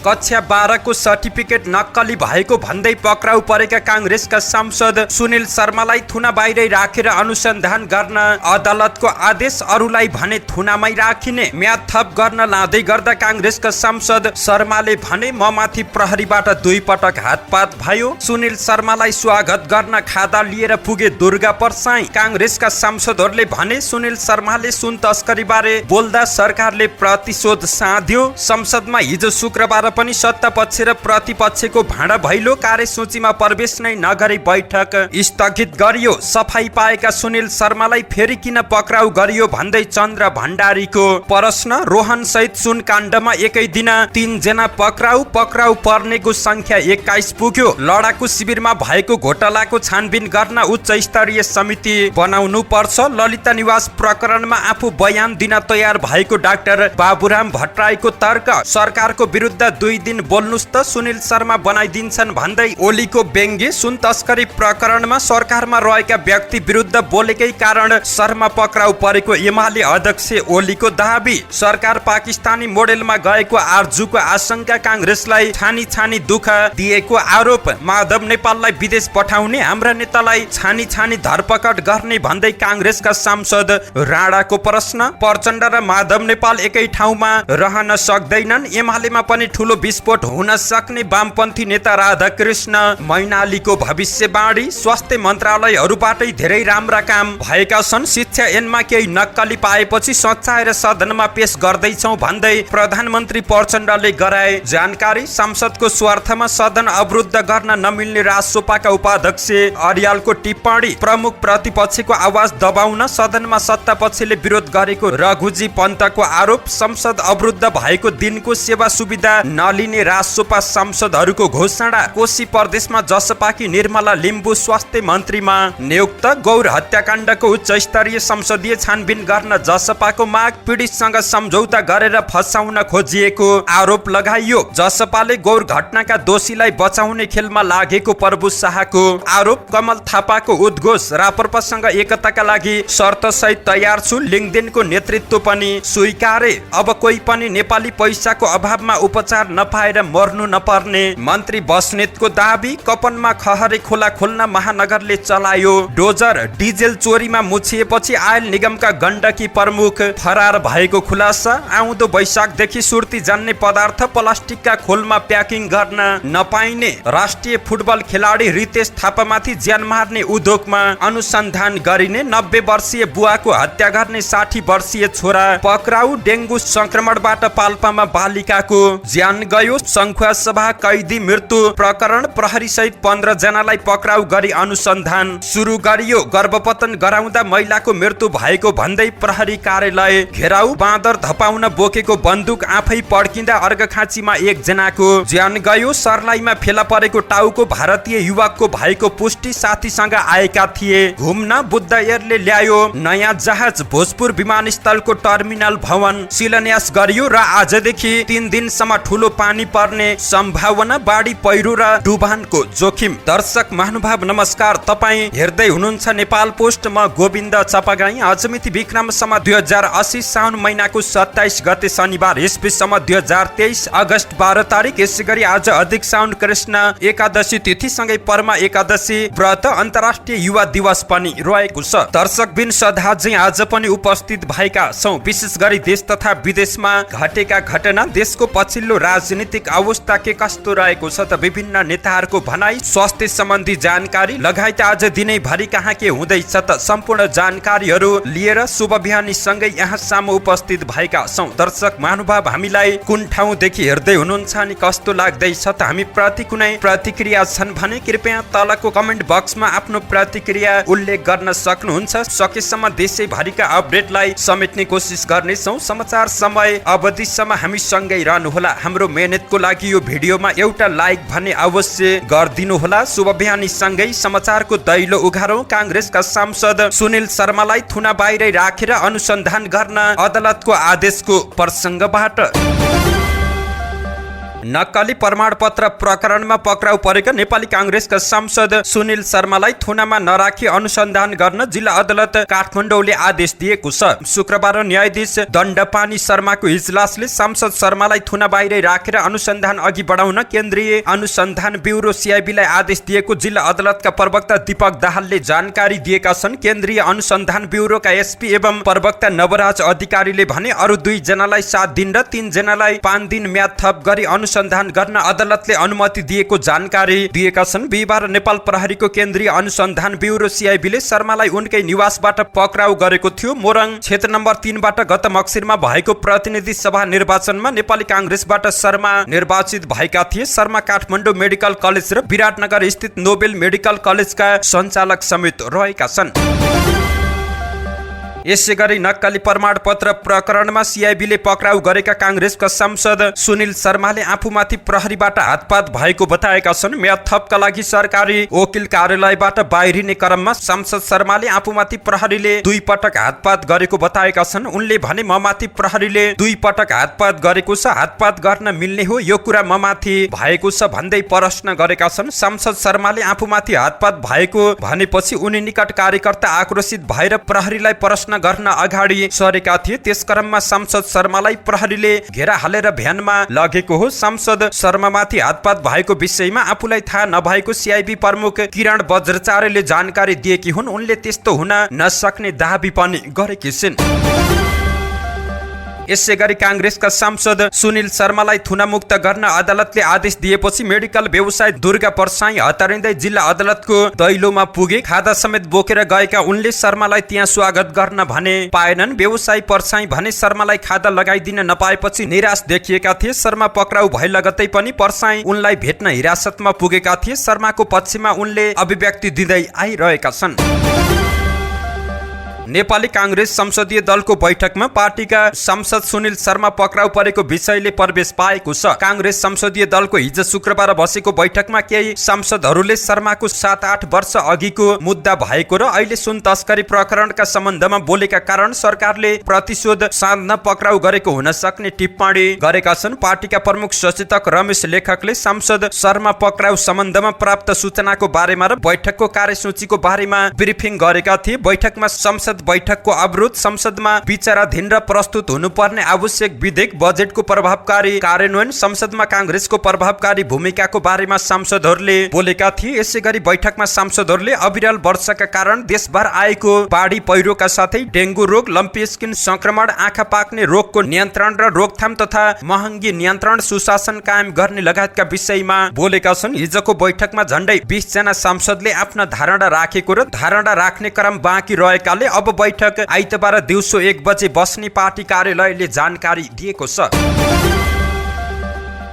कक्षा 12 को सर्टिफिकेट नक्कली भएको भन्दै पक्राउ परेका कांग्रेसका सांसद सुनिल शर्मालाई थुना बाहिरै राखेर अनुसन्धान गर्न अदालतको आदेश। अरूलाई भने थुनामै राखिने म्याद थप गर्न लाँदै गर्दा कांग्रेसका सांसद शर्माले भने म माथि प्रहरीबाट 2 पटक हातपात भयो। सुनिल शर्मालाई स्वागत गर्न खादा लिएर पुगे दुर्गा परसाई। कांग्रेसका सांसदहरूले भने सुनिल शर्माले सुन तस्करी बारे बोल्दा सरकारले प्रतिशोध साध्यो। संसदमा हिजो शुक्रबार पनि सत्ता पक्ष र प्रतिपक्षको भाँडा भैलो कार्यसूचीमा प्रवेश नै नगरी बैठक स्थगित गरियो। सफाई पाएका सुनिल शर्मालाई फेरि किन पक्राउ गरियो भन्दै चन्द्र भण्डारीको प्रश्न। रोहन सहित सुन काण्डमा एकै दिन 3 जना पक्राउ पर्नेको संख्या 21 पुग्यो। लडाकु शिविरमा भएको घोटालाको छानबिन गर्न उच्च स्तरीय समिति बनाउनु पर्छ। ललिता निवास प्रकरणमा आफू बयान दिन तयार भएको डाक्टर बाबुराम भट्टराईको तर्क। सरकारको विरुद्ध 2 दिन बोल्नुस् त सुनिल शर्मा बनाइदिन्छन् भन्दै ओलीको व्यङ्ग्य। सुन तस्करी प्रकरणमा सरकारमा रहेका व्यक्ति विरुद्ध बोलेकै कारण शर्मा पक्राउ परेको एमाले अध्यक्ष ओलीको दाबी। सरकार पाकिस्तानी मोडेलमा गएको आरजुको आशंका। कांग्रेसलाई छानी दुःख दिएको आरोप। माधव नेपाललाई विदेश पठाउने हाम्रा नेतालाई छानी धरपकड गर्ने भन्दै कांग्रेसका सांसद राणाको प्रश्न। प्रचण्ड र माधव नेपाल एकै ठाउँमा रहन सक्दैनन्। एमालेमा पनि ठूलो विस्फोट हुन सक्ने वामपन्थी नेता राधाकृष्ण मैनालीको भविष्यवाणी। स्वास्थ्य मन्त्रालयहरूबाटै धेरै राम्रा काम भएका छन्। शिक्षा ऐनमा केही नक्कली पाएपछि सच्याएर सदनमा पेश गर्दैछौ भन्दै प्रधानमन्त्री प्रचण्डले गराए जानकारी। संसदको स्वार्थमा सदन अवरुद्ध गर्न नमिल्ने राजसपाका उपाध्यक्ष अर्यालको टिप्पणी। प्रमुख प्रतिपक्षको आवाज दबाउन सदनमा सत्ता पक्षले विरोध गरेको रघुजी पन्तको आरोप। संसद अवरुद्ध भएको दिनको सेवा सुविधा नलिने राजसपा सांसदहरूको घोषणा। कोशी प्रदेशमा जसपाकी निर्मला लिम्बू स्वास्थ्य मन्त्रीमा नियुक्त। गौर हत्याकाण्डको उच्च स्तरीय संसदीय छानबिन गर्न जसपाको माग। पीडितसँग सम्झौता गरेर फसाउन खोजिएको आरोप लगाइयो। जसपाले गौर घटनाका दोषीलाई बचाउने खेलमा लागेको प्रभु शाहको आरोप। कमल थापाको उद्घोष। राप्रपासँग एकताका लागि शर्त सहित तयार छु। लिङ्गदेनको नेतृत्व पनि स्वीकारे। अब कोही पनि नेपाली पैसाको अभावमा उपचार नपाएर मर्नु नपर्ने मन्त्री बस्नेतको दाबी। कपनमा खहरे खोला खोल्न महानगरले चलायो डोजर। डिजेल चोरीमा मुछिएपछि आयल निगमका गण्डकी प्रमुख फरार भएको खुलासा। आउँदो वैशाखदेखि सुर्ती जान्ने पदार्थ प्लास्टिकका खोलमा प्याकिङ गर्न नपाइने। राष्ट्रिय फुटबल खेलाडी रितेश थापामाथि ज्यान मार्ने उद्योगमा अनुसन्धान गरिने। 90 वर्षीय बुवाको हत्या गर्ने 60 वर्षीय छोरा पक्राउ। डेङ्गु संक्रमणबाट पाल्पामा बालिकाको ज्यान गयो। संखुवासभा कैदी मृत्यु प्रकरण। प्रहरी सहित 15 जनालाई पक्राउ गरी अनुसन्धान सुरु गरियो। गर्भपतन गराउँदा महिलाको मृत्यु भएको भन्दै प्रहरी कार्यालय घेराउ। बाँदर धपाउन बोकेको बन्दुक आफै पड्किँदा अर्घखाँचीमा 1 जनाको ज्यान गयो। सर्लाहीमा फेला परेको टाउको भारतीय युवकको भएको पुष्टि। साथीसँग आएका थिए घुम्न। बुद्ध एयरले ल्यायो नयाँ जहाज। भोजपुर विमानस्थलको टर्मिनल भवन शिलान्यास गरियो र आजदेखि 3 दिनसम्म ठूलो पानी पर्ने सम्भावना। बाढी पहिरो र डुबानको जोखिम। दर्शक महानुभाव नमस्कार, तपाईँ हेर्दै हुनुहुन्छ नेपाल पोस्ट। म गोविन्द चपागाई। आज मिति विक्रमसम्म 2080 साउन महिनाको 27 गते शनिबार। इस्वीसम्म 2023 अगस्त 12 तारिक। यसै गरी आज अधिक साउन कृष्ण एकादशी तिथि सँगै परमा एकादशी व्रत। अन्तर्राष्ट्रिय युवा दिवस पनि रहेको छ। दर्शकबिन सदा चाहिँ आज पनि उपस्थित भएका छौँ। विशेष गरी देश तथा विदेशमा घटेका घटना, देशको पछिल्लो राजनीतिक अवस्था के कस्तो रहेको छ त विभिन्न नेताहरूको भनाई, स्वास्थ्य सम्बन्धी जानकारी लगायत आज दिनैभरि कहाँ के हुँदैछ त सम्पूर्ण जानकारीहरू लिएर शुभ बिहानी सँगै यहाँ सामु उपस्थित भएका छौँ। दर्शक महानुभाव, हामीलाई कुन ठाउँदेखि हेर्दै हुनुहुन्छ अनि कस्तो लाग्दैछ त हामी प्रति कुनै प्रतिक्रिया छन् भने कृपया तलको कमेन्ट बक्समा आफ्नो प्रतिक्रिया उल्लेख गर्न सक्नुहुन्छ। सकेसम्म देशैभरिका अपडेटलाई समेट्ने कोसिस गर्नेछौँ। समाचार समय अवधिसम्म हामी सँगै रहनुहोला। हाम्रो मेहनतको लागि यो भिडियोमा एउटा लाइक भने अवश्य गरिदिनु होला। शुभ बिहानी सँगै समाचारको दैलो उघारौँ। कांग्रेसका सांसद सुनिल शर्मालाई थुना बाहिरै राखेर अनुसन्धान गर्न अदालतको आदेशको प्रसङ्गबाट नक्कली प्रमाणपत्र प्रकरणमा पक्राउ परेका नेपाली कांग्रेसका सांसद सुनिल शर्मालाई थुनामा नराखी अनुसन्धान गर्न जिल्ला अदालत काठमाडौँले आदेश दिएको छ। शुक्रबार न्यायाधीश दण्डपानी शर्माको इजलासले सांसद शर्मालाई थुना बाहिरै राखेर अनुसन्धान अघि बढाउन केन्द्रीय अनुसन्धान ब्युरो सीआईबीलाई आदेश दिएको जिल्ला अदालतका प्रवक्ता दीपक दाहालले जानकारी दिएका छन्। केन्द्रीय अनुसन्धान ब्युरोका एसपी एवं प्रवक्ता नवराज अधिकारीले भने अरु 2 जनालाई 7 दिन र 3 जनालाई 5 दिन म्याद थप गरी अनुसन्धान गर्न अदालतले अनुमति दिएको जानकारी दिएका छन्। बिहीबार नेपाल प्रहरीको केन्द्रीय अनुसन्धान ब्युरो सीआईबीले शर्मालाई उनकै निवासबाट पक्राउ गरेको थियो। मोरङ क्षेत्र नम्बर 3 बाट गत मक्सिरमा भएको प्रतिनिधि सभा निर्वाचनमा नेपाली कांग्रेसबाट शर्मा निर्वाचित भएका थिए। शर्मा काठमाडौँ मेडिकल कलेज र विराटनगर स्थित नोबेल मेडिकल कलेजका सञ्चालक समेत रहेका छन्। यसैगरी नक्कली प्रमाणपत्र प्रकरणमा सीआईबीले पक्राउ गरेका कांग्रेसका सांसद सुनिल शर्माले आफूमाथि प्रहरीबाट हातपात भएको बताएका छन्। म्याद थपका लागि सरकारी वकिल कार्यालयबाट बाहिरिने क्रममा सांसद शर्माले आफूमाथि प्रहरीले 2 पटक हातपात गरेको बताएका छन्। उनले भने ममाथि प्रहरीले 2 पटक हातपात गरेको छ, हातपात गर्न मिल्ने हो यो कुरा ममाथि भएको छ भन्दै प्रश्न गरेका छन्। सांसद शर्माले आफूमाथि हातपात भएको भनेपछि उनी निकट कार्यकर्ता आक्रोशित भएर प्रहरीलाई प्रश्न गर्न अगाडि सरेका थिए। त्यस क्रममा सांसद शर्मालाई प्रहरीले घेरा हालेर भ्यानमा लगेको हो। सांसद शर्मामाथि हातपात भएको विषयमा आफूलाई थाहा नभएको सीआईबी प्रमुख किरण बज्रचार्यले जानकारी दिएकी हुन्। उनले त्यस्तो हुन नसक्ने दाबी पनि गरेकी छिन्। यसैगरी कांग्रेसका सांसद सुनिल शर्मालाई थुनामुक्त गर्न अदालतले आदेश दिएपछि मेडिकल व्यवसाय दुर्गा परसाई हतारिँदै जिल्ला अदालतको दैलोमा पुगे। खादा समेत बोकेर गएका उनले शर्मालाई त्यहाँ स्वागत गर्न भने पाएनन्। व्यवसायी परसाई भने शर्मालाई खादा लगाइदिन नपाएपछि निराश देखिएका थिए। शर्मा पक्राउ भए लगतै पनि परसाई उनलाई भेट्न हिरासतमा पुगेका थिए। शर्माको पक्षमा उनले अभिव्यक्ति दिँदै आइरहेका छन्। नेपाली कांग्रेस संसदीय दलको बैठकमा पार्टीका सांसद सुनिल शर्मा पक्राउ परेको विषयले प्रवेश पाएको छ। कांग्रेस संसदीय दलको हिजो शुक्रबार बसेको बैठकमा केही सांसदहरूले शर्माको 7-8 वर्ष अघिको मुद्दा भएको र अहिले सुन तस्करी प्रकरणका सम्बन्धमा बोलेका कारण सरकारले प्रतिशोध साध्न पक्राउ गरेको हुन सक्ने टिप्पणी गरेका छन्। पार्टीका प्रमुख सचेतक रमेश लेखकले सांसद शर्मा पक्राउ सम्बन्धमा प्राप्त सूचनाको बारेमा र बैठकको कार्यसूचीको बारेमा ब्रिफिङ गरेका थिए। बैठकमा संसद बैठकको अवरोध, संसदमा विचाराधीन र प्रस्तुत हुनुपर्ने आवश्यक विधेयक, बजेटको प्रभावकारी कार्यान्वयन, संसदमा कांग्रेसको प्रभावकारी भूमिकाको बारेमा सांसदहरूले बोलेका थिए। यसैगरी बैठकमा सांसदहरूले अविरल वर्षाका कारण देशभर आएको बाढी पहिरोका साथै डेंगू रोग, लम्पी स्किन संक्रमण, आँखा पाक्ने रोगको नियन्त्रण र रोकथाम तथा महँगी नियन्त्रण, सुशासन कायम गर्ने लगायतका विषयमा बोलेका छन्। हिजोको बैठकमा झण्डै 20 जना सांसदले आफ्ना धारणा राखेको र धारणा राख्ने क्रम बाँकी रहेकाले अब बैठक आइतबार दिउँसो 1 बजे बस्ने पार्टी कार्यालयले जानकारी दिएको छ।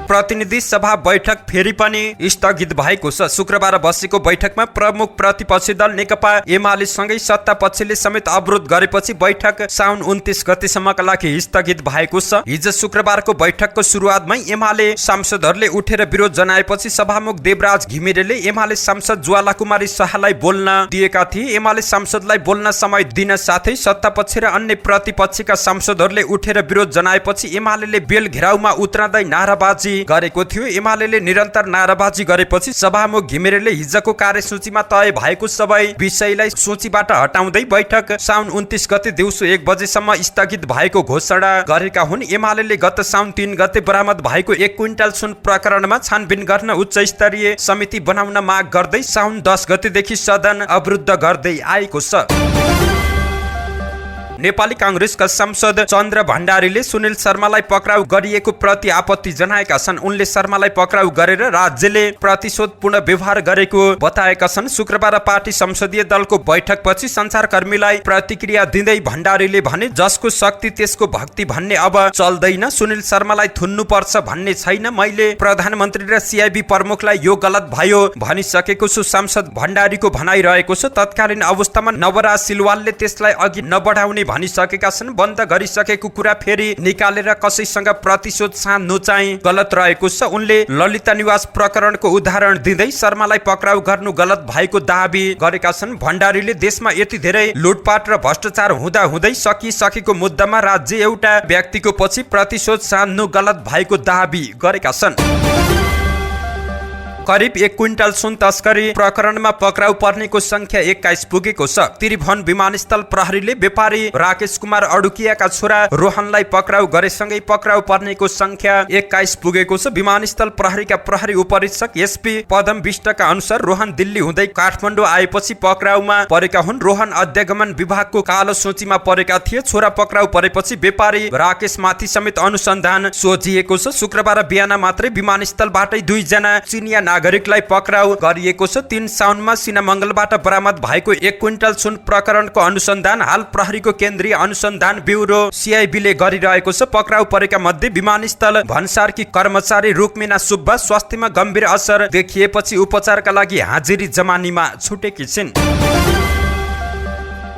प्रतिनिधि सभा बैठक फेरि पनि स्थगित भएको छ। शुक्रबार बसेको बैठकमा प्रमुख प्रतिपक्षी दल नेकपा एमाले सँगै सत्ता पक्षले समेत अवरोध गरेपछि बैठक साउन 29 गतेसम्मका लागि स्थगित भएको छ। हिजो शुक्रबारको बैठकको सुरुवातमै एमाले सांसदहरूले उठेर विरोध जनाएपछि सभामुख देवराज घिमिरेले एमाले सांसद ज्वाला कुमारी शाहलाई बोल्न दिएका थिए। एमाले सांसदलाई बोल्न समय दिन साथै सत्ता पक्ष र अन्य प्रतिपक्षका सांसदहरूले उठेर विरोध जनाएपछि एमाले बेल घेराउमा उत्रँदै नाराबाजी गरेको थियो। एमाले निरन्तर नाराबाजी गरेपछि सभामुख घिमिरेले हिजोको कार्यसूचीमा तय भएको सबै विषयलाई सूचीबाट हटाउँदै बैठक साउन 29 गते दिउँसो 1 बजेसम्म स्थगित भएको घोषणा गरेका हुन्। एमाले गत साउन 3 गते बरामद भएको 1 क्विन्टल सुन प्रकरणमा छानबिन गर्न उच्च स्तरीय समिति बनाउन माग गर्दै साउन 10 गतेदेखि सदन अवरुद्ध गर्दै आएको छ। नेपाली कांग्रेसका सांसद चन्द्र भण्डारीले सुनिल शर्मालाई पक्राउ गरिएको प्रति आपत्ति जनाएका छन्। उनले शर्मालाई पक्राउ गरेर राज्यले प्रतिशोधपूर्ण व्यवहार गरेको बताएका छन्। शुक्रबार पार्टी संसदीय दलको बैठकपछि सञ्चारकर्मीलाई प्रतिक्रिया दिँदै भण्डारीले भने जसको शक्ति त्यसको भक्ति भन्ने अब चल्दैन। सुनिल शर्मालाई थुन्नुपर्छ भन्ने छैन। मैले प्रधानमन्त्री र सीआईबी प्रमुखलाई यो गलत भयो भनिसकेको छु। सांसद भण्डारीको भनाइरहेको छ। तत्कालीन अवस्थामा नवराज सिलवालले त्यसलाई अघि नबढाउने भनिसकेका छन्। बन्द गरिसकेको कुरा फेरि निकालेर कसैसँग प्रतिशोध साध्नु चाहिँ गलत रहेको छ। उनले ललिता निवास प्रकरणको उदाहरण दिँदै शर्मालाई पक्राउ गर्नु गलत भएको दाबी गरेका छन्। भण्डारीले देशमा यति धेरै लुटपाट र भ्रष्टाचार हुँदा हुँदै सकिसकेको मुद्दामा राज्य एउटा व्यक्तिको पछि प्रतिशोध साध्नु गलत भएको दाबी गरेका छन्। करिब 1 क्विन्टल सुन तस्करी प्रकरणमा पक्राउ पर्नेको संख्या 21 पुगेको छ। त्रिभुवन विमानस्थल प्रहरीले व्यापारी राकेश कुमार अडुकियाका छोरा रोहनलाई पक्राउ गरेसँगै पक्राउ पर्नेको संख्या 21 पुगेको छ। विमानस्थल प्रहरीका प्रहरी उपरीक्षक एसपी पदम विष्टका अनुसार रोहन दिल्ली हुँदै काठमाडौँ आएपछि पक्राउमा परेका हुन्। रोहन अध्यागमन विभागको कालो सूचीमा परेका थिए। छोरा पक्राउ परेपछि व्यापारी राकेशमाथि समेत अनुसन्धान सोझिएको छ। शुक्रबार बिहान मात्रै विमानस्थलबाटै 2 जना चिनिया नागरिकलाई पक्राउ गरिएको छ। 3 साउनमा सिनामंगलबाट बरामद भएको 1 क्विन्टल सुन प्रकरणको अनुसन्धान हाल प्रहरीको केन्द्रीय अनुसन्धान ब्युरो सीआईबीले गरिरहेको छ। पक्राउ परेका मध्ये विमानस्थल भन्सारकी कर्मचारी रुक्मिना सुब्बा स्वास्थ्यमा गम्भीर असर देखिएपछि उपचारका लागि हाजिरी जमानीमा छुटेकी छिन्।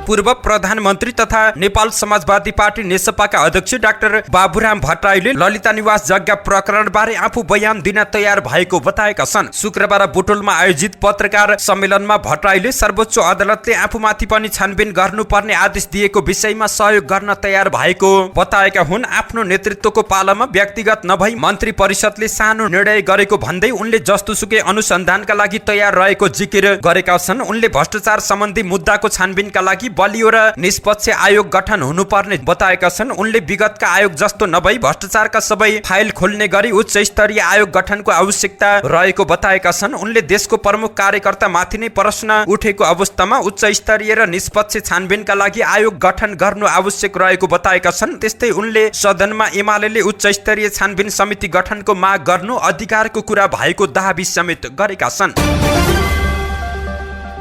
पूर्व प्रधानमन्त्री तथा नेपाल समाजवादी पार्टी नेसपाका अध्यक्ष डाक्टर बाबुराम भट्टराईले ललिता निवास जग्गा प्रकरणबारे आफू बयान दिन तयार भएको बताएका छन्। शुक्रबार बुटोलमा आयोजित पत्रकार सम्मेलनमा भट्टराईले सर्वोच्च अदालतले आफूमाथि पनि छानबिन गर्नुपर्ने आदेश दिएको विषयमा सहयोग गर्न तयार भएको बताएका हुन्। आफ्नो नेतृत्वको पालामा व्यक्तिगत नभई मन्त्री परिषदले सानो निर्णय गरेको भन्दै उनले जस्तोसुकै अनुसन्धानका लागि तयार रहेको जिकिर गरेका छन्। उनले भ्रष्टाचार सम्बन्धी मुद्दाको छानबिनका लागि बलियो र निष्पक्ष आयोग गठन हुनुपर्ने बताएका छन्। उनले विगतका आयोग जस्तो नभई भ्रष्टाचारका सबै फाइल खोल्ने गरी उच्च स्तरीय आयोग गठनको आवश्यकता रहेको बताएका छन्। उनले देशको प्रमुख कार्यकर्ता माथि नै प्रश्न उठेको अवस्थामा उच्च स्तरीय र निष्पक्ष छानबिनका लागि आयोग गठन गर्नु आवश्यक रहेको बताएका छन्। त्यस्तै उनले सदनमा एमालेले उच्च स्तरीय छानबिन समिति गठनको माग गर्नु अधिकारको कुरा भएको दाबी समेत गरेका छन्।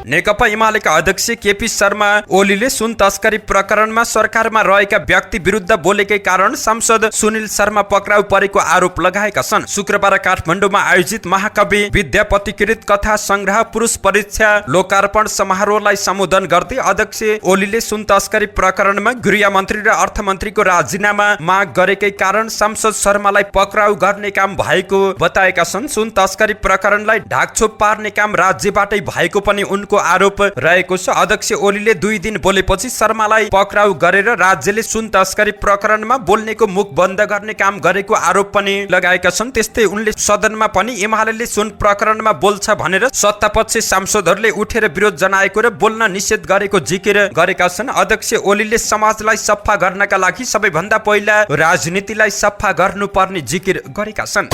नेकपा एमालेका अध्यक्ष केपी शर्मा ओलीले सुन तस्करी प्रकरणमा सरकारमा रहेका व्यक्ति विरुद्ध बोलेकै कारण सांसद सुनिल शर्मा पक्राउ परेको आरोप लगाएका छन्। शुक्रबार काठमाडौँमा आयोजित महाकवि विद्यापतिकृत कथा संग्रह पुरुष परीक्षा लोकार्पण समारोहलाई सम्बोधन गर्दै अध्यक्ष ओलीले सुन तस्करी प्रकरणमा गृहमन्त्री र अर्थमन्त्रीको राजीनामा माग गरेकै कारण सांसद शर्मालाई पक्राउ गर्ने काम भएको बताएका छन्। सुन तस्करी प्रकरणलाई ढाकछोप पार्ने काम राज्यबाटै भएको पनि उनको आरोप रहेको छ। अध्यक्ष ओलीले 2 दिन बोलेपछि शर्मालाई पक्राउ गरेर राज्यले सुन तस्करी प्रकरणमा बोल्नेको मुख बन्द गर्ने काम गरेको आरोप पनि लगाएका छन्। त्यस्तै उनले सदनमा पनि एमालेले सुन प्रकरणमा बोल्छ भनेर सत्तापक्ष सांसदहरूले उठेर विरोध जनाएको र बोल्न निषेध गरेको जिकिर गरेका छन्। अध्यक्ष ओलीले समाजलाई सफा गर्नका लागि सबैभन्दा पहिला राजनीतिलाई सफा गर्नुपर्ने जिकिर गरेका छन्।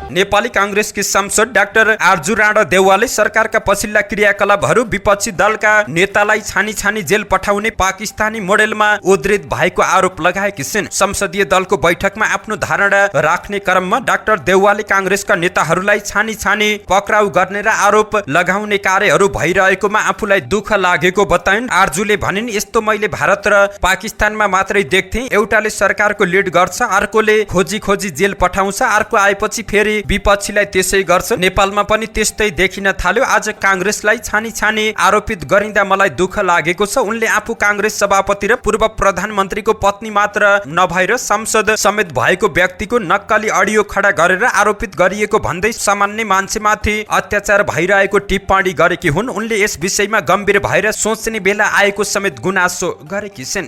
नेपाली कांग्रेसकी सांसद डाक्टर आर्जु राणा देउवाले सरकारका पछिल्ला क्रियाकलापहरू विपक्षी दलका नेतालाई छानी छानी जेल पठाउने पाकिस्तानी मोडेलमा उद्धृत भएको आरोप लगाएकी छिन्। संसदीय दलको बैठकमा आफ्नो धारणा राख्ने क्रममा डाक्टर देउवाले कांग्रेसका नेताहरूलाई छानी छानी पक्राउ गर्ने र आरोप लगाउने कार्यहरू भइरहेकोमा आफूलाई दुःख लागेको बताइन्। आर्जुले भनिन्, यस्तो मैले भारत र पाकिस्तानमा मात्रै देख्थे। एउटाले सरकारको लिड गर्छ, अर्कोले खोजी खोजी जेल पठाउँछ, अर्को आएपछि फेरि विपक्षीलाई त्यसै गर्छ। नेपालमा पनि त्यस्तै देखिन थाल्यो। आज कांग्रेसलाई छानी छानी आरोपित गरिँदा मलाई दुःख लागेको छ। उनले आफू कांग्रेस सभापति र पूर्व प्रधानमन्त्रीको पत्नी मात्र नभएर सांसद समेत भएको व्यक्तिको नक्कली अडियो खडा गरेर आरोपित गरिएको भन्दै सामान्य मान्छेमाथि अत्याचार भइरहेको टिप्पणी गरेकी हुन्। उनले यस विषयमा गम्भीर भएर सोच्ने बेला आएको समेत गुनासो गरेकी छिन्।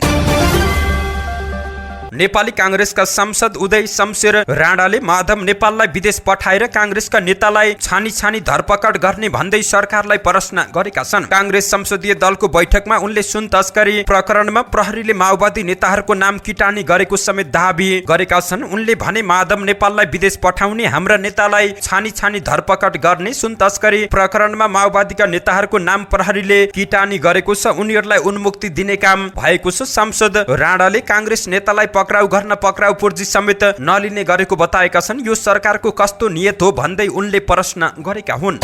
नेपाली कांग्रेसका सांसद उदय शमशेर राणाले माधव नेपाललाई विदेश पठाएर कांग्रेसका नेतालाई छानी छानी धरपकड गर्ने भन्दै सरकारलाई प्रश्न गरेका छन्। कांग्रेस संसदीय दलको बैठकमा उनले सुन तस्करी प्रकरणमा प्रहरीले माओवादी नेताहरूको नाम किटानी गरेको समेत दाबी गरेका छन्। उनले भने, माधव नेपाललाई विदेश पठाउने, हाम्रा नेतालाई छानी छानी धरपकड गर्ने, सुन तस्करी प्रकरणमा माओवादीका नेताहरूको नाम प्रहरीले किटानी गरेको छ, उनीहरूलाई उन्मुक्ति दिने काम भएको छ। सांसद राणाले कांग्रेस नेतालाई पक्राउ गर्न पक्राउ पूर्जी समेत नलिने गरेको बताएका छन्। यो सरकारको कस्तो नियत हो भन्दै उनले प्रश्न गरेका हुन्।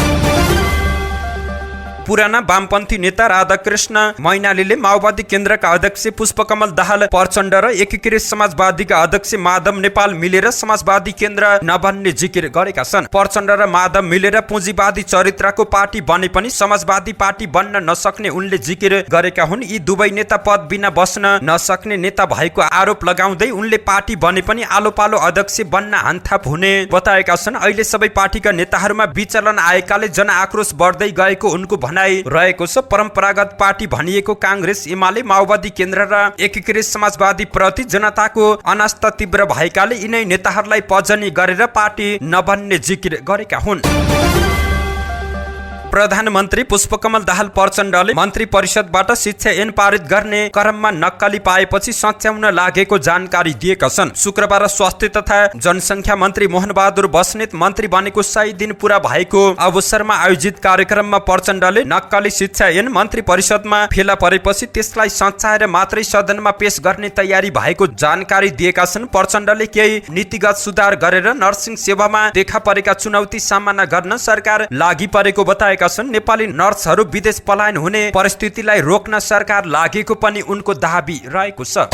पुराना वामपन्थी नेता राधाकृष्ण मैनालीले माओवादी केन्द्रका अध्यक्ष पुष्पकमल दाहाल प्रचण्ड र एकीकृत समाजवादीका अध्यक्ष माधव नेपाल मिलेर समाजवादी केन्द्र नबन्ने जिकिर गरेका छन्। प्रचण्ड र माधव मिलेर पुँजीवादी चरित्रको पार्टी बने पनि समाजवादी पार्टी बन्न नसक्ने उनले जिकिर गरेका हुन्। यी दुवै नेता पद बिना बस्न नसक्ने नेता भएको आरोप लगाउँदै उनले पार्टी बने पनि आलो पालो अध्यक्ष बन्न हान्थाप हुने बताएका छन्। अहिले सबै पार्टीका नेताहरूमा विचलन आएकाले जनआक्रोश बढ्दै गएको उनको भनाइ रहेको छ। परम्परागत पार्टी भनिएको कांग्रेस एमाले माओवादी केन्द्र र एकीकृत समाजवादी प्रति जनताको अनास्था तीव्र भएकाले यिनै नेताहरूलाई पजनी गरेर पार्टी नबन्ने जिकिर गरेका हुन्। प्रधानमन्त्री पुष्पकमल दाहाल प्रचण्डले मन्त्री परिषदबाट शिक्षा ऐन पारित गर्ने क्रममा नक्कली पाएपछि सच्याउन लागेको जानकारी दिएका छन्। शुक्रबार स्वास्थ्य तथा जनसङ्ख्या मन्त्री मोहन बहादुर बस्नेत मन्त्री बनेको 100 दिन पूरा भएको अवसरमा आयोजित कार्यक्रममा प्रचण्डले नक्कली शिक्षा ऐन मन्त्री परिषदमा फेला परेपछि त्यसलाई सच्याएर मात्रै सदनमा पेश गर्ने तयारी भएको जानकारी दिएका छन्। प्रचण्डले केही नीतिगत सुधार गरेर नर्सिङ सेवामा देखा परेका चुनौती सामना गर्न सरकार लागि परेको बताएका छन्। नेपाली नर्सहरू विदेश पलायन हुने परिस्थितिलाई रोक्न सरकार लागेको पनि उनको दाबी रहेको छ।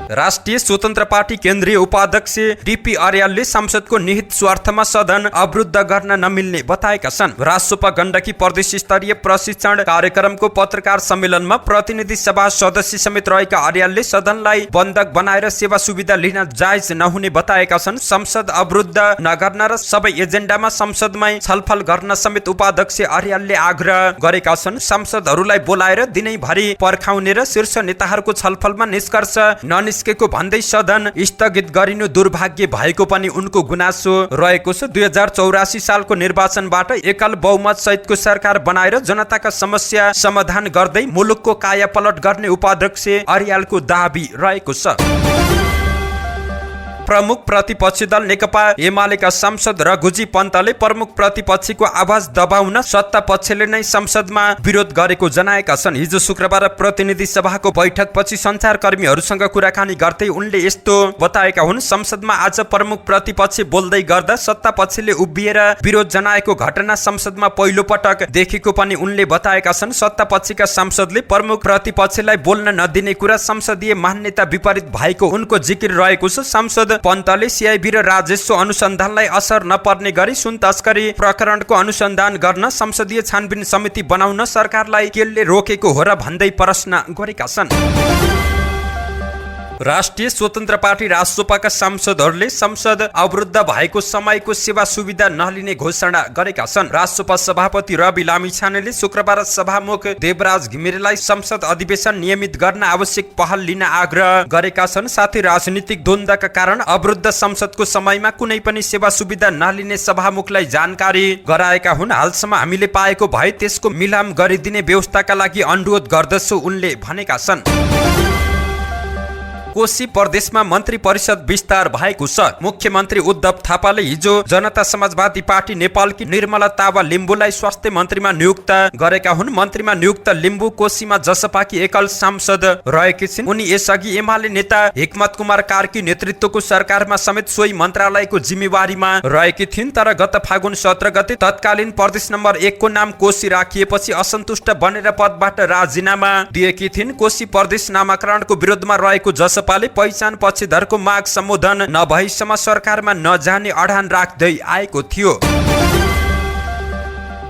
राष्ट्रिय स्वतन्त्र पार्टी केन्द्रीय उपाध्यक्ष डीपी अर्यालले संसदको निहित स्वार्थमा सदन अवरुद्ध गर्न नमिल्ने बताएका छन्। राजसपा गण्डकी प्रदेश स्तरीय प्रशिक्षण कार्यक्रमको पत्रकार सम्मेलनमा प्रतिनिधि सभा सदस्य समेत रहेका अर्यालले सदनलाई बन्धक बनाएर सेवा सुविधा लिन जायज नहुने बताएका छन्। संसद अवरुद्ध नगर्न र सबै एजेन्डामा संसदमै छलफल गर्न समेत उपाध्यक्ष अर्यालले आग्रह गरेका छन्। सांसदहरूलाई बोलाएर दिनैभरि पर्खाउने र शीर्ष नेताहरूको छलफलमा निष्कर्ष ननिस्केको भन्दै सदन स्थगित गरिनु दुर्भाग्य भएको पनि उनको गुनासो रहेको छ। 2084 सालको निर्वाचनबाट एकल बहुमत सहितको सरकार बनाएर जनताका समस्या समाधान गर्दै मुलुकको कायापलट गर्ने उपाध्यक्ष अर्यालको दाबी रहेको छ। प्रमुख प्रतिपक्षी दल नेकपा एमालेका सांसद रघुजी पन्तले प्रमुख प्रतिपक्षीको आवाज दबाउन सत्ता पक्षले नै संसदमा विरोध गरेको जनाएका छन्। हिजो शुक्रबार प्रतिनिधि सभाको बैठकपछि सञ्चारकर्मीहरूसँग कुराकानी गर्दै उनले यस्तो बताएका हुन्। संसदमा आज प्रमुख प्रतिपक्षी बोल्दै गर्दा सत्ता पक्षले उभिएर विरोध जनाएको घटना संसदमा पहिलो पटक देखेको पनि उनले बताएका छन्। सत्ता पक्षका सांसदले प्रमुख प्रतिपक्षलाई बोल्न नदिने कुरा संसदीय मान्यता विपरीत भएको उनको जिकिर रहेको छ। सांसद पन्तले सीआईबी र राजस्व अनुसन्धानलाई असर नपर्ने गरी सुन तस्करी प्रकरणको अनुसन्धान गर्न संसदीय छानबिन समिति बनाउन सरकारलाई केले रोकेको हो र भन्दै प्रश्न गरेका छन्। राष्ट्रिय स्वतन्त्र पार्टी राजसपाका सांसदहरूले संसद अवरुद्ध भएको समयको सेवा सुविधा नलिने घोषणा गरेका छन्। राजसपा सभापति रवि लामिछानेले शुक्रबार सभामुख देवराज घिमिरेलाई संसद अधिवेशन नियमित गर्न आवश्यक पहल लिन आग्रह गरेका छन्। साथै राजनीतिक द्वन्द्वका कारण अवरुद्ध संसदको समयमा कुनै पनि सेवा सुविधा नलिने सभामुखलाई जानकारी गराएका हुन्। हालसम्म हामीले पाएको भए त्यसको मिलाम गरिदिने व्यवस्थाका लागि अनुरोध गर्दछु उनले भनेका छन्। कोशी प्रदेशमा मन्त्री परिषद विस्तार भएको छ। मुख्यमन्त्री उद्धव थापाले हिजो जनता समाजवादी पार्टी नेपालकी निर्मला तावा लिम्बुलाई स्वास्थ्य मन्त्रीमा नियुक्त गरेका हुन्। मन्त्रीमा नियुक्त लिम्बु कोशीमा जसपाकी एकल सांसद रहेकी छिन्। उनी यसअघि एमाले नेता हिक्मत कुमार कार्की नेतृत्वको सरकारमा समेत सोही मन्त्रालयको जिम्मेवारीमा रहेकी थिइन्। तर गत फागुन 17 गते तत्कालीन प्रदेश नम्बर 1 को नाम कोशी राखिएपछि असन्तुष्ट बनेर पदबाट राजीनामा दिएकी थिइन्। कोशी प्रदेश नामाकरणको विरोधमा रहेको जसपाले पहिचान पक्षधरको माग सम्बोधन नभएसम्म सरकारमा नजाने अडान राख्दै आएको थियो।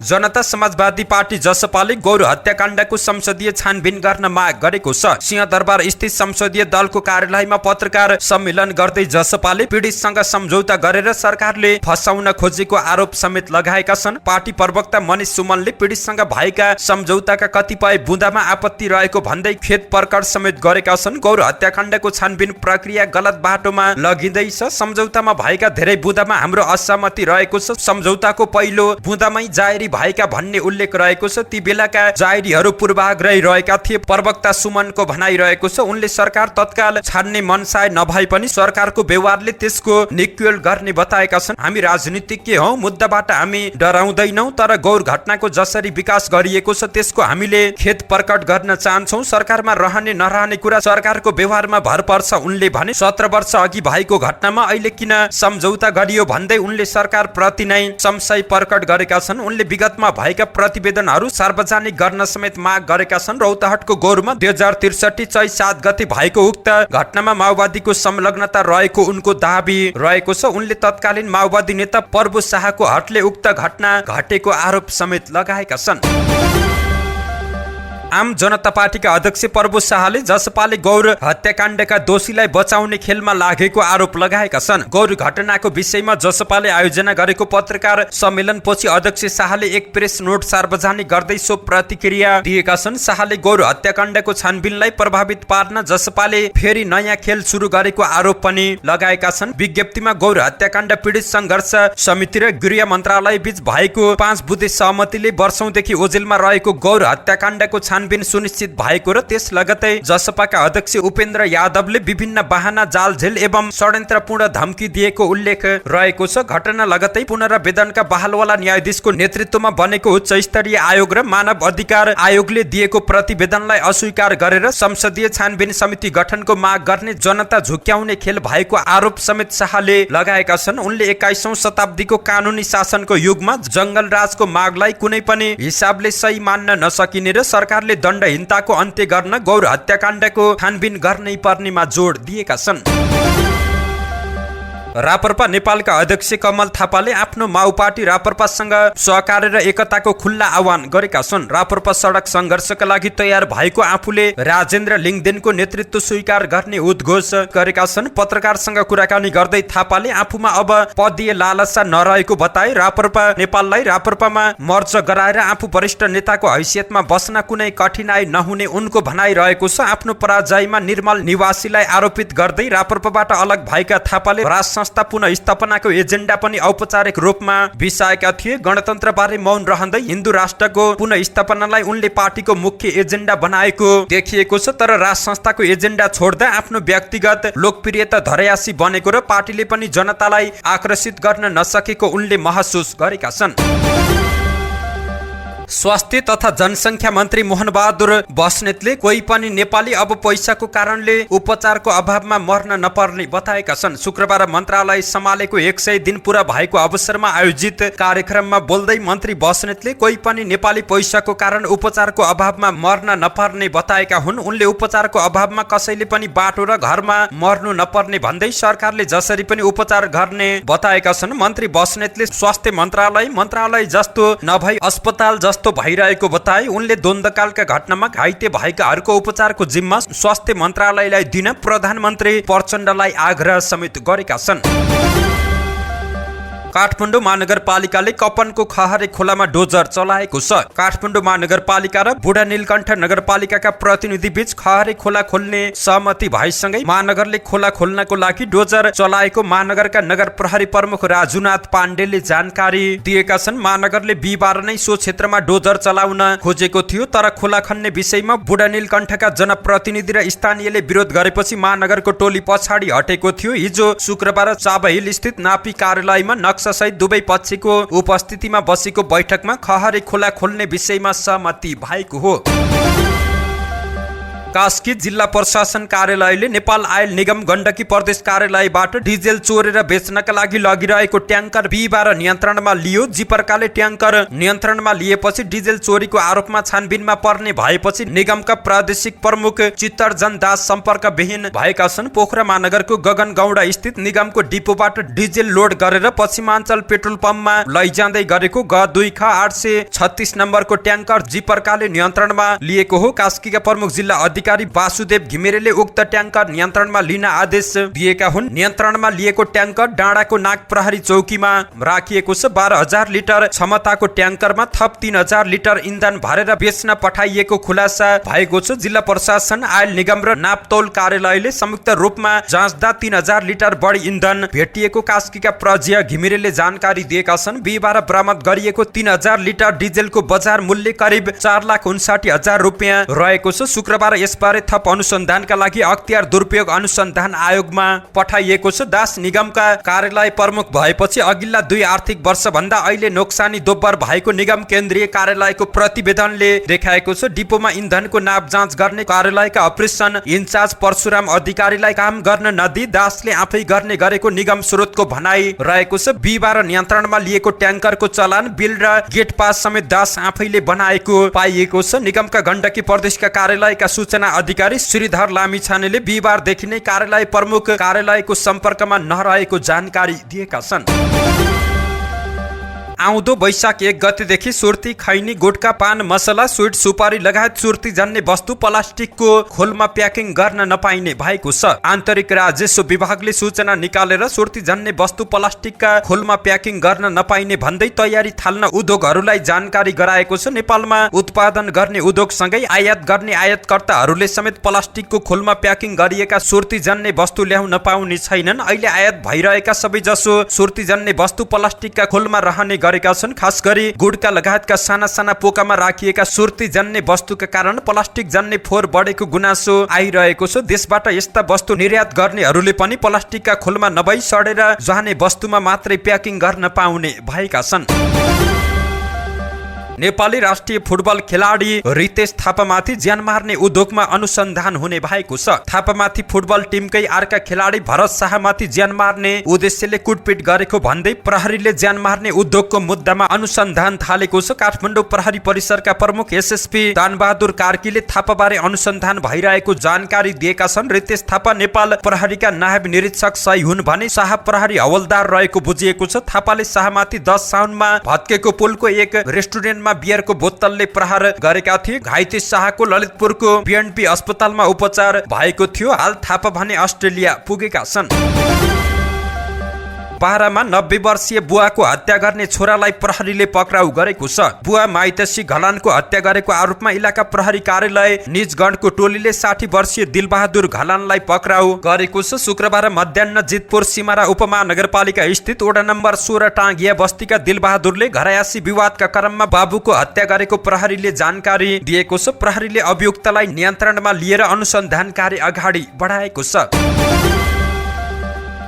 जनता समाजवादी पार्टी जसपाले गौर हत्याकाण्डको संसदीय छानबिन गर्न माग गरेको छ। सिंहदरबार स्थित संसदीय दलको कार्यालयमा पत्रकार सम्मेलन गर्दै जसपाले पीडितसँग सम्झौता गरेर सरकारले फसाउन खोजेको आरोप समेत लगाएका छन्। पार्टी प्रवक्ता मनिष सुमनले पीडितसँग भएका सम्झौताका कतिपय बुँदामा आपत्ति रहेको भन्दै खेद प्रकट समेत गरेका छन्। गौर हत्याकाण्डको छानबिन प्रक्रिया गलत बाटोमा लगिँदैछ। सम्झौतामा भएका धेरै बुँदामा हाम्रो असहमति रहेको छ। सम्झौताको पहिलो बुँदामै जाहेरी भएका भन्ने उल्लेख रहेको छ। ती बेलाका जाहेरीहरू पूर्वाग्रही रहेका थिए, प्रवक्ता सुमनको भनाइ रहेको छ। उनले सरकार तत्काल छाड्ने मनसाय नभए पनि सरकारको व्यवहारले त्यसको निक्युल गर्ने बताएका छन्। हामी राजनीतिज्ञ हौं, मुद्दाबाट हामी डराउँदैनौं, तर गौर घटनाको जसरी विकास गरिएको छ त्यसको हामीले खेद प्रकट गर्न चाहन्छौं। सरकारमा रहने नरहने कुरा सरकारको व्यवहारमा भर पर्छ उनले भने। 17 वर्ष अघि भएको घटनामा अहिले किन सम्झौता गरियो भन्दै उनले सरकार प्रति नै संशय प्रकट गरेका छन्। उनले विगतमा भएका प्रतिवेदनहरू सार्वजनिक गर्न समेत माग गरेका छन्। रौतहटको गौरमा 2063 चैत 7 गते भएको उक्त घटनामा माओवादीको संलग्नता रहेको उनको दाबी रहेको छ। उनले तत्कालीन माओवादी नेता प्रभु शाहको हटले उक्त घटना घटेको आरोप समेत लगाएका छन्। आम जनता पार्टीका अध्यक्ष प्रभु शाहले जसपाले गौर हत्याकाण्डका दोषीलाई बचाउने खेलमा लागेको आरोप लगाएका छन्। गौर घटनाको विषयमा जसपाले आयोजना गरेको पत्रकार सम्मेलनपछि अध्यक्ष शाहले एक प्रेस नोट सार्वजनिक गर्दै सो प्रतिक्रिया दिएका छन्। शाहले गौर हत्याकाण्डको छानबिनलाई प्रभावित पार्न जसपाले फेरि नयाँ खेल सुरु गरेको आरोप पनि लगाएका छन्। विज्ञप्तिमा गौर हत्याकाण्ड पीडित संघर्ष समिति र गृह मन्त्रालय बीच भएको 5 बुँदे सहमतिले वर्षौंदेखि ओझेलमा रहेको गौर हत्याकाण्डको छानबिन सुनिश्चित भएको र त्यस लगतै जसपाका अध्यक्ष उपेन्द्र यादवले विभिन्न बहाना जालझेल एवं षड्यन्त्रपूर्ण धम्की दिएको उल्लेख रहेको छ। घटना लगतै पुनर्वेदनका बहालवाला न्यायाधीशको नेतृत्वमा बनेको उच्च स्तरीय आयोग र मानव अधिकार आयोगले दिएको प्रतिवेदनलाई अस्वीकार गरेर संसदीय छानबिन समिति गठनको माग गर्ने जनता झुक्याउने खेल भएको आरोप समेत शाहले लगाएका छन्। उनले 21औं शताब्दीको कानुनी शासनको युगमा जंगल राजको मागलाई कुनै पनि हिसाबले सही मान्न नसकिने र सरकारले दण्डहीनताको अन्त्य गर्न गौर हत्याकाण्डको छानबिन गर्नै पर्नेमा जोड दिएका छन्। राप्रपा नेपालका अध्यक्ष कमल थापाले आफ्नो माओ पार्टी राप्रपासँग सहकार्य र एकताको खुल्ला आह्वान गरेका छन्। राप्रपा सडक संघर्षका लागि तयार भएको आफूले राजेन्द्र लिङदेनको नेतृत्व स्वीकार गर्ने उद्घोष गरेका छन्। पत्रकारसँग कुराकानी गर्दै थापाले आफूमा अब पदीय लालसा नरहेको बताए। राप्रपा नेपाललाई राप्रपामा मर्ज गराएर आफू वरिष्ठ नेताको हैसियतमा बस्न कुनै कठिनाई नहुने उनको भनाइ रहेको छ। आफ्नो पराजयमा निर्मल निवासीलाई आरोपित गर्दै राप्रपाबाट अलग भएका थापाले संस्था पुनः स्थापनाको एजेन्डा पनि औपचारिक रूपमा बिसाएका थिए। गणतन्त्रबारे मौन रहँदै हिन्दू राष्ट्रको पुनः स्थापनालाई उनले पार्टीको मुख्य एजेन्डा बनाएको देखिएको छ। तर राज संस्थाको एजेन्डा छोड्दा आफ्नो व्यक्तिगत लोकप्रियता धरायासी बनेको र पार्टीले पनि जनतालाई आकर्षित गर्न नसकेको उनले महसुस गरेका छन्। स्वास्थ्य तथा जनसंख्या मन्त्री मोहन बहादुर बस्नेतले कोही पनि नेपाली अब पैसाको कारणले उपचारको अभावमा मर्न नपर्ने बताएका छन्। शुक्रबार मन्त्रालय सम्हालेको 100 दिन पूरा भएको अवसरमा आयोजित कार्यक्रममा बोल्दै मन्त्री बस्नेतले कोही पनि नेपाली पैसाको कारण उपचारको अभावमा मर्न नपर्ने बताएका हुन्। उनले उपचारको अभावमा कसैले पनि बाटो र घरमा मर्नु नपर्ने भन्दै सरकारले जसरी पनि उपचार गर्ने बताएका छन्। मन्त्री बस्नेतले स्वास्थ्य मन्त्रालय जस्तो नभई अस्पताल जस्तो भइरहेको बताए। उनले द्वन्द्वकालका घटनामा घाइते भएकाहरूको उपचारको जिम्मा स्वास्थ्य मन्त्रालयलाई दिन प्रधानमन्त्री प्रचण्डलाई आग्रह समेत गरेका छन्। काठमाडौँ महानगरपालिकाले कपनको खहरे खोलामा डोजर चलाएको छ। काठमाडौँ महानगरपालिका र बुढा नीलकण्ठ नगरपालिकाका प्रतिनिधि बीच खहरे खोला खोल्ने सहमति भएसँगै महानगरले खोला खोल्नको लागि डोजर चलाएको महानगरका नगर प्रहरी प्रमुख राजुनाथ पाण्डेले जानकारी दिएका छन्। महानगरले बिहिबार नै सो क्षेत्रमा डोजर चलाउन खोजेको थियो, तर खोला खन्ने विषयमा बुढा नीलकण्ठका जनप्रतिनिधि र स्थानीयले विरोध गरेपछि महानगरको टोली पछाडि हटेको थियो। हिजो शुक्रबार चाबहिल स्थित नापी कार्यालयमा सहित दुवै पक्षको उपस्थितिमा बसेको बैठकमा खहरे खोला खोल्ने विषयमा सहमति भएको हो। कास्की जिल्ला प्रशासन कार्यालयले नेपाल आयल निगम गण्डकी प्रदेश कार्यालयबाट डिजेल चोरेर बेच्नका लागि लगिरहेको ट्याङ्कर बिहिबार नियन्त्रणमा लियो। जिपर्काले ट्याङ्कर नियन्त्रणमा लिएपछि डिजेल चोरीको आरोपमा छानबिनमा पर्ने भएपछि निगमका प्रादेशिक प्रमुख चित्तरजन दास सम्पर्कविहीन भएका छन्। पोखरा महानगरको गगनगौडा स्थित निगमको डिपोबाट डिजेल लोड गरेर पश्चिमाञ्चल पेट्रोल पम्पमा लैजाँदै गरेको G2 ख 836 नम्बरको ट्याङ्कर जिपर्काले नियन्त्रणमा लिएको हो। कास्कीका प्रमुख जिल्ला अधिकारी वासुदेव घिमिरेले उक्त ट्याङ्कर नियन्त्रणमा लिन आदेश दिएका हुन्। नियन्त्रणमा लिएको ट्याङ्कर डाँडाको नाग प्रहरी चौकीमा राखिएको छ। 12,000 लिटर क्षमताको ट्याङ्करमा थप 3,000 लिटर इन्धन भरेर बेच्न पठाइएको खुलासा भएको छ। जिल्ला प्रशासन, आयल निगम र नापतौल कार्यालयले संयुक्त रूपमा जाँच्दा 3,000 लिटर बढी इन्धन भेटिएको कास्कीका प्रज्य घिमिरेले जानकारी दिएका छन्। बिहिबार बरामद गरिएको 3,000 लिटर डिजेलको बजार मूल्य करिब 4,59,000 रुपियाँ रहेको छ। शुक्रबार यस यसबारे थप अनुसन्धानका लागि अख्तियार दुरुपयोग अनुसन्धान आयोगमा पठाइएको छ। दास निगमका कार्यालय प्रमुख भएपछि अघिल्ला 2 आर्थिक वर्षभन्दा अहिले नोक्सानी दोब्बर भएको निगम केन्द्रीय कार्यालयको प्रतिवेदनले देखाएको छ। डिपोमा इन्धनको नाप जाँच गर्ने कार्यालयका अपरेसन इन्चार्ज परशुराम अधिकारीलाई काम गर्न नदिई दासले आफै गर्ने गरेको निगम स्रोतको भनाइ रहेको छ। बिहिबार नियन्त्रणमा लिएको ट्याङ्करको चलान बिल र गेट पास समेत दास आफैले बनाएको पाइएको छ। निगमका गण्डकी प्रदेशका कार्यालयका सूचना अधिकारी श्रीधर लामिछानेले बिहिबारदेखि नै कार्यालय प्रमुख कार्यालयको सम्पर्कमा नरहेको जानकारी दिएका छन्। आउँदो वैशाख 1 गतेदेखि सुर्ती, खैनी, गुटखा, पान मसला, स्विट, सुपारी लगायत सुर्ती जन्ने वस्तु प्लास्टिकको खोलमा प्याकिङ गर्न नपाइने भएको छ। आन्तरिक राजस्व विभागले सूचना निकालेर सुर्ती जन्ने वस्तु प्लास्टिकका खोलमा प्याकिङ गर्न नपाइने भन्दै तयारी थाल्न उद्योगहरूलाई जानकारी गराएको छ। नेपालमा उत्पादन गर्ने उद्योगसँगै आयात गर्ने आयातकर्ताहरूले समेत प्लास्टिकको खोलमा प्याकिङ गरिएका सुर्ती जन्ने वस्तु ल्याउन पाउने छैनन्। अहिले आयात भइरहेका सबैजसो सुर्ती जन्ने वस्तु प्लास्टिकका खोलमा रहने गरेका छन्। खास गरी गुडका लगायतका साना साना पोकामा राखिएका सुर्ती जन्ने वस्तुका कारण प्लास्टिक जन्ने फोहोर बढेको गुनासो आइरहेको छ। देशबाट यस्ता वस्तु निर्यात गर्नेहरूले पनि प्लास्टिकका खोलमा नभई सडेर जाने वस्तुमा मात्रै प्याकिङ गर्न पाउने भएका छन्। नेपाली राष्ट्रिय फुटबल खेलाडी रितेश थापामाथि ज्यान मार्ने उद्योगमा अनुसन्धान हुने भएको छ। थापामाथि फुटबल टिमकै अर्का खेलाडी भरत शाहमाथि ज्यान मार्ने उद्देश्यले कुटपिट गरेको भन्दै प्रहरीले ज्यान मार्ने उद्योगको मुद्दामा अनुसन्धान थालेको छ। काठमाडौँ प्रहरी परिसरका प्रमुख एसएसपी दानबहादुर कार्कीले थापाबारे अनुसन्धान भइरहेको जानकारी दिएका छन्। रितेश थापा नेपाल प्रहरीका नायब निरीक्षक सही हुन् भने शाह प्रहरी हवलदार रहेको बुझिएको छ। थापाले शाहमाथि 10 साउनमा भत्केको पुलको एक रेस्टुरेन्ट बियरको बोतलले प्रहार गरेका थिए। घाइते शाहको ललितपुरको बीएनपी अस्पतालमा उपचार भएको थियो। हाल थापा भने अस्ट्रेलिया पुगेका छन्। बाह्रमा 90 वर्षीय बुवाको हत्या गर्ने छोरालाई प्रहरीले पक्राउ गरेको छ। बुवा माइतसी घलानको हत्या गरेको आरोपमा इलाका प्रहरी कार्यालय निजगढको टोलीले 60 वर्षीय दिलबहादुर घलानलाई पक्राउ गरेको छ। शुक्रबार मध्याह्न जितपुर सिमारा उपमहानगरपालिका स्थित वडा नम्बर 16 टाङ्गिया बस्तीका दिलबहादुरले घरायसी विवादका क्रममा बाबुको हत्या गरेको प्रहरीले जानकारी दिएको छ। प्रहरीले अभियुक्तलाई नियन्त्रणमा लिएर अनुसन्धान कार्य अगाडि बढाएको छ।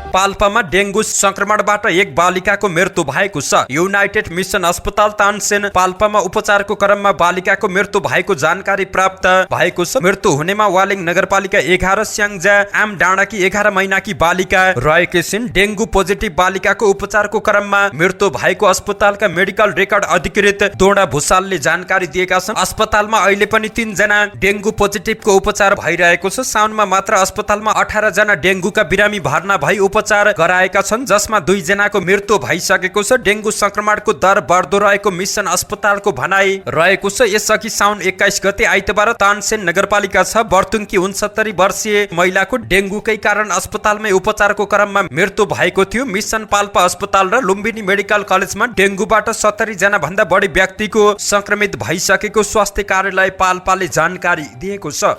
पाल्पामा डेङ्गु संक्रमणबाट एक बालिकाको मृत्यु भएको छ। युनाइटेड मिसन अस्पताल तानसेन पाल्पामा उपचारको क्रममा बालिकाको मृत्यु भएको जानकारी प्राप्त भएको छ। मृत्यु हुनेमा वालिङ नगरपालिका 11 स्याङ्जा आम डाँडाकी 11 महिनाकी बालिका रहेकी छिन्। डेङ्गु पोजिटिभ बालिकाको उपचारको क्रममा मृत्यु भएको अस्पतालका मेडिकल रेकर्ड अधिकृत दोडा भुसालले जानकारी दिएका छन्। अस्पतालमा अहिले पनि 3 जना डेङ्गु पोजिटिभको उपचार भइरहेको छ। साउनमा मात्र अस्पतालमा 18 जना डेङ्गुका बिरामी भर्ना भई उपचार गराएका छन्, जसमा 2 जनाको मृत्यु भइसकेको छ। डेङ्गु संक्रमणको दर बढ्दो रहेको मिसन अस्पतालको भनाइ रहेको छ। यसअघि साउन 21 गते आइतबार तानसेन नगरपालिका 6 बर्तुङकी 69 वर्षीय महिलाको डेङ्गुकै कारण अस्पतालमै उपचारको क्रममा मृत्यु भएको थियो। मिसन पाल्पा अस्पताल र लुम्बिनी मेडिकल कलेजमा डेङ्गुबाट 70 जना भन्दा बढी व्यक्तिको संक्रमित भइसकेको स्वास्थ्य कार्यालय पाल्पाले जानकारी दिएको छ।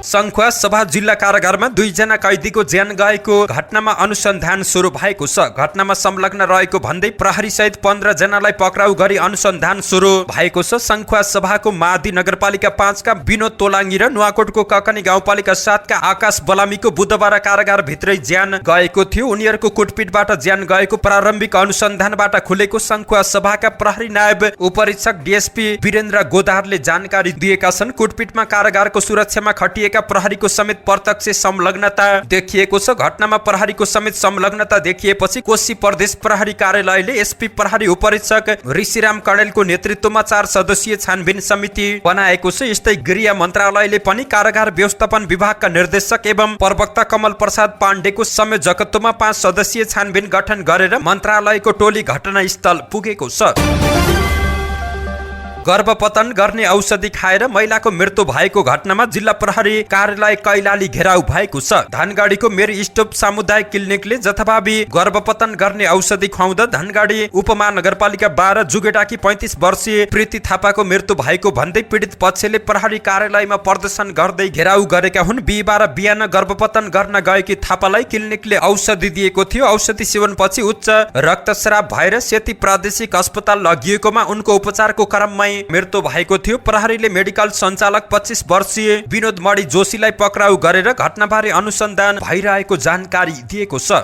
सङ्खुवा सभा जिल्ला कारागारमा 2 जना कैदीको ज्यान गएको घटनामा अनुसन्धान सुरु भएको छ। घटनामा संलग्न रहेको भन्दै प्रहरी सहित 15 जनालाई पक्राउ गरी अनुसन्धान सुरु भएको छ। सङ्खुवा सभाको मादी नगरपालिका 5 का विनोद तोलाङ्गी र नुवाकोटको ककनी गाउँपालिका 7 का आकाश बलामीको बुधबार कारागार भित्रै ज्यान गएको थियो। उनीहरूको कुटपिटबाट ज्यान गएको प्रारम्भिक अनुसन्धानबाट खुलेको सङ्खुवा सभाका प्रहरी नायब उपरीक्षक डीएसपी वीरेन्द्र गोदारले जानकारी दिएका छन्। कुटपिटमा कारागारको सुरक्षामा खटिएका प्रहरीको समेत प्रत्यक्ष संलग्नता देखिएको छ। घटनामा प्रहरीको समेत संलग्नता देखिएपछि कोशी प्रदेश प्रहरी कार्यालयले एसपी प्रहरी उपरीक्षक ऋषिराम कणेलको नेतृत्वमा 4 सदस्यीय छानबिन समिति बनाएको छ। यस्तै गृह मन्त्रालयले पनि कारागार व्यवस्थापन विभागका निर्देशक एवं प्रवक्ता कमल प्रसाद पाण्डेको संयोजकत्वमा 5 सदस्यीय छानबिन गठन गरेर मन्त्रालयको टोली घटनास्थल पुगेको छ। गर्भपतन गर्ने औषधि खाएर महिलाको मृत्यु भएको घटनामा जिल्ला प्रहरी कार्यालय कैलाली घेराउ भएको छ। धनगढीको मेरी स्टोप सामुदायिक क्लिनिकले जथाभावी गर्भपतन गर्ने औषधि खुवाउँदा धनगढी उपमहानगरपालिका 12 जुगेटाकी 35 वर्षीय प्रीति थापाको मृत्यु भएको भन्दै पीडित पक्षले प्रहरी कार्यालयमा प्रदर्शन गर्दै घेराउ गरेका हुन्। बिहिबार बिहान गर्भपतन गर्न गएकी थापालाई क्लिनिकले औषधि दिएको थियो। औषधि सेवनपछि उच्च रक्तस्राव भएर सेती प्रादेशिक अस्पताल लगिएकोमा उनको उपचारको क्रममै मृत्यु भएको थियो। प्रहरीले मेडिकल सञ्चालक 25 वर्षीय विनोद मणि जोशीलाई पक्राउ गरेर घटनाबारे अनुसन्धान भइरहेको जानकारी दिएको छ।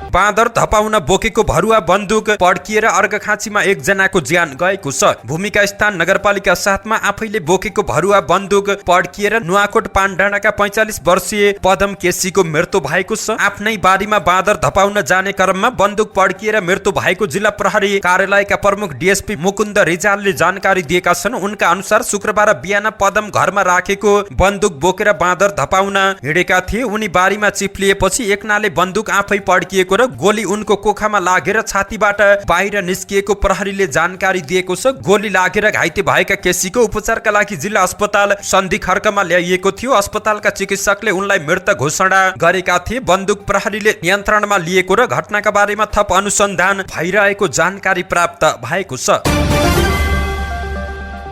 बाँदर धपाउन बोकेको भरुवा बन्दुक पड्किएर अर्घखाँचीमा एकजनाको ज्यान गएको छ। भूमिका स्थान नगरपालिका 7 मा आफैले बोकेको भरुवा बन्दुक पड्किएर नुवाकोट पानडाँडाका 45 वर्षीय पदम केसीको मृत्यु भएको छ। आफ्नै बारीमा बाँदर धपाउन जाने क्रममा बन्दुक पड्किएर मृत्यु भएको जिल्ला प्रहरी कार्यालयका प्रमुख डीएसपी मुकुन्द रिजालले जानकारी दिएका छन्। उनका अनुसार शुक्रबार बिहान पदम घरमा राखेको बन्दुक बोकेर बाँदर धपाउन हिँडेका थिए। उनी बारीमा चिप्लिएपछि एकनाले बन्दुक आफै पड्किएको र गोली उनको कोखामा लागेर छातीबाट बाहिर निस्किएको प्रहरीले जानकारी दिएको छ। गोली लागेर घाइते भएका केसीको उपचारका लागि जिल्ला अस्पताल सन्धि खर्कमा ल्याइएको थियो। अस्पतालका चिकित्सकले उनलाई मृत घोषणा गरेका थिए। बन्दुक प्रहरीले नियन्त्रणमा लिएको र घटनाका बारेमा थप अनुसन्धान भइरहेको जानकारी प्राप्त भएको छ।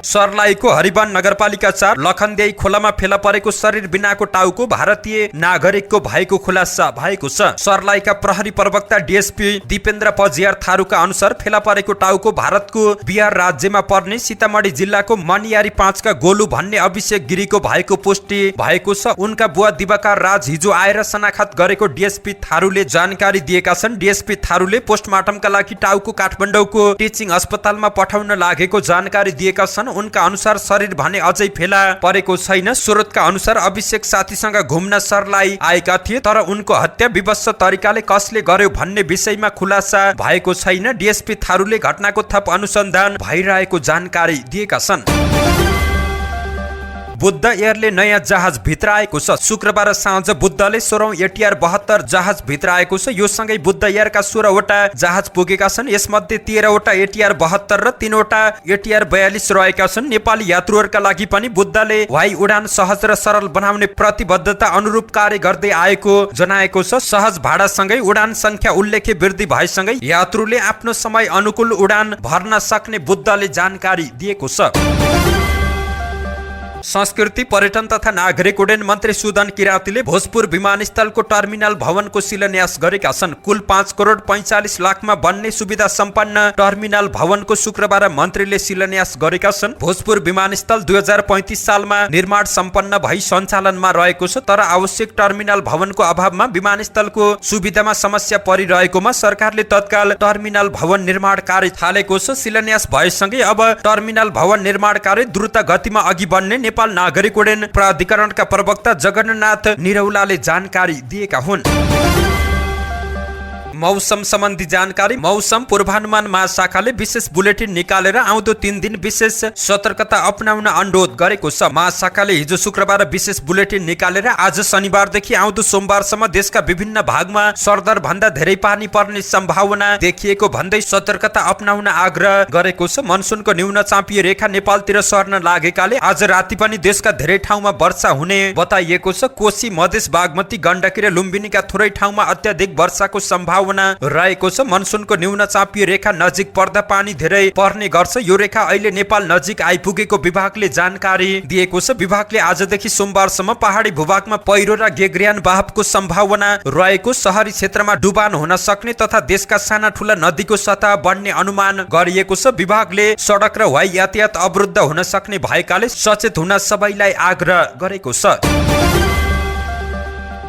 सर्लाहीको हरिवन नगरपालिका 4 लखनदेही खोलामा फेला परेको शरीर बिनाको टाउको भारतीय नागरिकको भएको खुलासा भएको छ। सर्लाहीका प्रहरी प्रवक्ता डीएसपी दीपेन्द्र पजियार थारूका अनुसार फेला परेको टाउको भारतको बिहार राज्यमा पर्ने सीतामढी जिल्लाको मनियारी 5 का गोलु भन्ने अभिषेक गिरीको भएको पुष्टि भएको छ। उनका बुवा दिवाकर राज हिजो आएर शनाखत गरेको डीएसपी थारूले जानकारी दिएका छन्। डीएसपी थारूले पोस्टमार्टमका लागि टाउको काठमाडौँको टिचिङ अस्पतालमा पठाउन लागेको जानकारी दिएका छन्। उनका अनुसार शरीर भने अझै फेला परेको छैन। स्रोतका अनुसार अभिषेक साथीसँग घुम्न सर्लाही आएका थिए, तर उनको हत्या विवश तरिकाले कसले गर्यो भन्ने विषयमा खुलासा भएको छैन। डीएसपी थारूले घटनाको थप अनुसन्धान भइरहेको जानकारी दिएका छन्। बुद्ध एयरले नयाँ जहाज भित्राएको छ। शुक्रबार साँझ बुद्धले 16औं एटीआर 72 जहाज भित्राएको छ। यो सँगै बुद्ध एयरका 16 वटा जहाज पुगेका छन्। यसमध्ये 13 वटा एटीआर 72 र 3 वटा एटीआर 42 रहेका छन्। नेपाली यात्रुहरूका लागि पनि बुद्धले वायु उडान सहज र सरल बनाउने प्रतिबद्धता अनुरूप कार्य गर्दै आएको जनाएको छ। सहज भाडासँगै उडान संख्या उल्लेख्य वृद्धि भएसँगै यात्रुले आफ्नो समय अनुकूल उडान भर्न सक्ने बुद्धले जानकारी दिएको छ। संस्कृति पर्यटन तथा नागरिक उड्डयन मन्त्री सुदन किरातीले भोजपुर विमानस्थलको टर्मिनल भवनको शिलान्यास गरेका छन्। कुल 5 करोड 45 लाखमा बन्ने सुविधा सम्पन्न टर्मिनल भवनको शुक्रबार मन्त्रीले शिलान्यास गरेका छन्। भोजपुर विमानस्थल 2035 सालमा निर्माण सम्पन्न भई सञ्चालनमा रहेको छ, तर आवश्यक टर्मिनल भवनको अभावमा विमानस्थलको सुविधामा समस्या परिरहेकोमा सरकारले तत्काल टर्मिनल भवन निर्माण कार्य थालेको छ। शिलान्यास भएसँगै अब टर्मिनल भवन निर्माण कार्य द्रुत गतिमा अघि बढ्ने नेपाल नागरिक उड्डयन प्राधिकरणका प्रवक्ता जगन्नाथ निरौलाले जानकारी दिएका हुन्। मौसम सम्बन्धी जानकारी। मौसम पूर्वानुमान महाशाखाले विशेष बुलेटिन निकालेर आउँदो 3 दिन विशेष सतर्कता अपनाउन अनुरोध गरेको छ। महाशाखाले हिजो शुक्रबार विशेष बुलेटिन निकालेर आज शनिबारदेखि आउँदो सोमबारसम्म देशका विभिन्न भागमा सरदर भन्दा धेरै पानी पर्ने सम्भावना देखिएको भन्दै सतर्कता अपनाउन आग्रह गरेको छ। मनसुनको न्यून चापिय रेखा नेपालतिर सर्न लागेकाले आज राति पनि देशका धेरै ठाउँमा वर्षा हुने बताइएको छ। कोशी, मधेस, बागमती, गण्डकी र लुम्बिनीका थोरै ठाउँमा अत्याधिक वर्षाको सम्भावना रहेको छ। मनसुनको न्यून चापिय रेखा नजिक पर्दा पानी धेरै पर्ने गर्छ। यो रेखा अहिले नेपाल नजिक आइपुगेको विभागले जानकारी दिएको छ। विभागले आजदेखि सोमबारसम्म पहाडी भूभागमा पहिरो र गेग्रियान बहावको सम्भावना रहेको, शहरी क्षेत्रमा डुबान हुन सक्ने तथा देशका साना ठुला नदीको सतह बढ्ने अनुमान गरिएको छ। विभागले सडक र वायु यातायात अवरुद्ध हुन सक्ने भएकाले सचेत हुन सबैलाई आग्रह गरेको छ।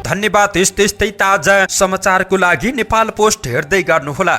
धन्यवाद। यस्तै ताजा समाचारको लागि नेपाल पोस्ट हेर्दै गर्नुहोला।